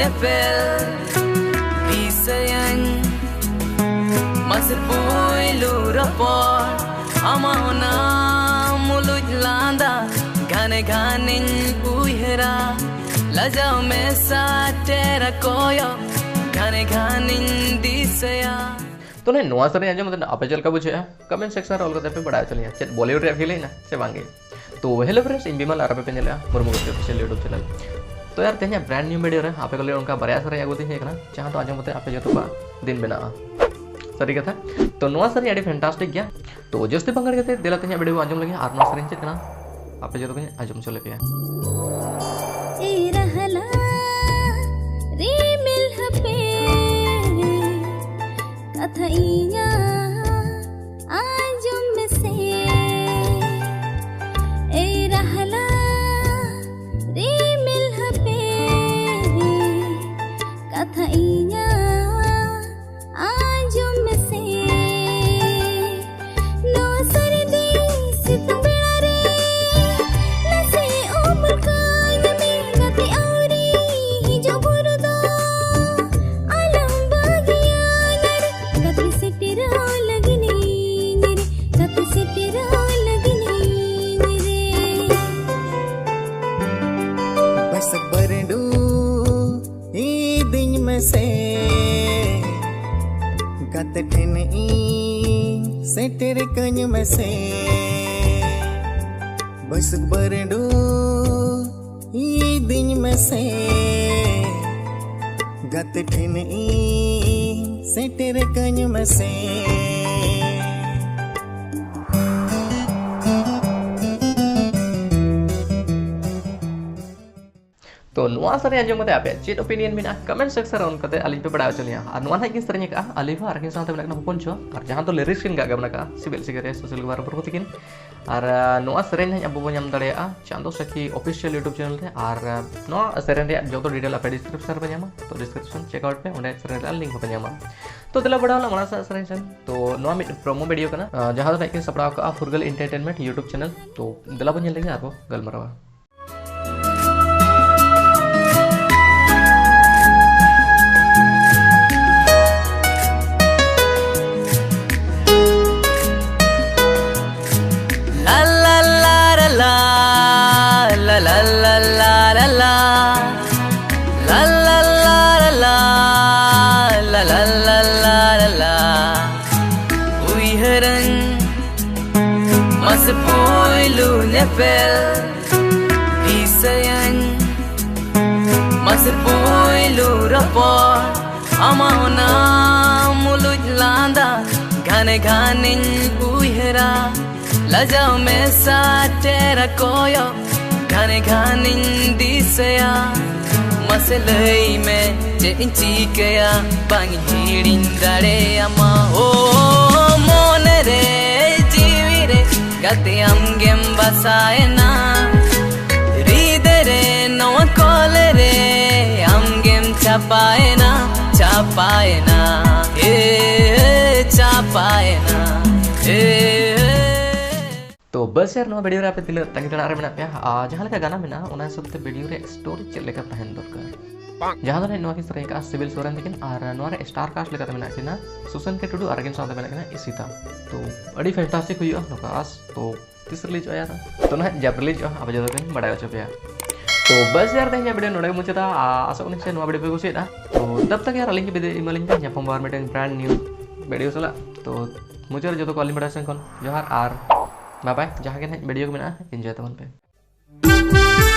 nyepel bisayan masipulu rapor amana muluj landa gane ganin uihera lajao me satera koyo gane ganin disaya तो नहीं नोआ sir जो मतलब आप चल का बुझे कमेंट सेक्शन रे ऑल करते पे बड़ा चलिए चेक बॉलीवुड रे फील ना से बांगे तो हेलो फ्रेंड्स इन बिमल आरपे पे नेला मुर्मू के ऑफिशियल यूट्यूब चैनल तो यार तेज ब्रांड न्यू वीडियो रे आपे को उनका बरिया सर आगो दिन हेकना जहां तो आजम आपे जो तो दिन बना सरी कथा तो नोआ सर याडी फैंटास्टिक गया तो जस्ती बंगड़ के देला तेज वीडियो आजम लगे आर नोआ सर चेक ना आपे जो तो आजम चले पे ए रहला रे मिल हपे कथैया आजम से ए रहला रे मिल हपे कथैया आजम से नो सरदी सितबेड़ा रे नसे उम्र कान में गति औरी जो बुरदो आलम बागियानर कति सिटिरो लगनी रे कति सिटिरो लगनी रे बस बरडू ई दिन में से गत ठिन ई से तेरे कन में से बस बरडू ई दिन में से गत ठिन ई से तेरे कन में से तो नुआ सर आजम मते आपे चेट ओपिनियन मिना कमेंट सेक्शन रे उन कते अलिन पे बड़ा चलिया और नुआ ना किस तरह का अलिफा और के साथ में हपन छो और जहां तो लिरिक्स किन गागा बना का सिविल सिगरे सोशल बार पर होतिकिन और नुआ सरेन है अब बो नाम दड़ेया चांदो सखी ऑफिशियल यूट्यूब चैनल रे और नुआ सरेन रे जो तो डिटेल आपे डिस्क्रिप्शन पे जामा तो डिस्क्रिप्शन चेकआउट पे उन्हें सरेन रे लिंक पे जामा तो दिला बड़ा वाला मना सरेन तो नुआ मिड प्रोमो वीडियो कना जहां तो के सपड़ा का फुरगल एंटरटेनमेंट यूट्यूब चैनल तो दिला बन लेंगे आपको गलमरवा masipulu nyepel bisayan masipulu rapor amana muluj landa gane ganin uihera lajao me satera koyo gane ganin disaya maselai me je inchi kaya bang hidin dare ama o monere gati amgem basayena ridere no kolere amgem chapayena chapayena तो बस यार नवा video रे आपे दिल तंगी तड़ा रे मेना पे जहां लेका गाना मेना उना सबते वीडियो रे स्टोरी चल लेका तहन दरकार जहां तो नवा किस तरह का सिविल सोरन लेकिन आर नवा रे स्टार कास्ट लेका मेना किना सुसन के टुडू अरगिन साथ मेना किना इसीता तो अड़ी फैंटास्टिक हुई नोका आस तो तीस रिलीज आया तो ना जब रिलीज अब जो तो बड़ा हो पे तो बस यार तेज वीडियो नोडे मुचादा आशा उन से नवा वीडियो पे कुछ तो तब तक यार लिंक पे इमेलिंग पे जपम बार में ब्रांड न्यू वीडियो चला तो मुझे जो तो कॉलिंग बड़ा से जोहार आर बाय बाय जहां के वीडियो को मेना एंजॉय तमन पे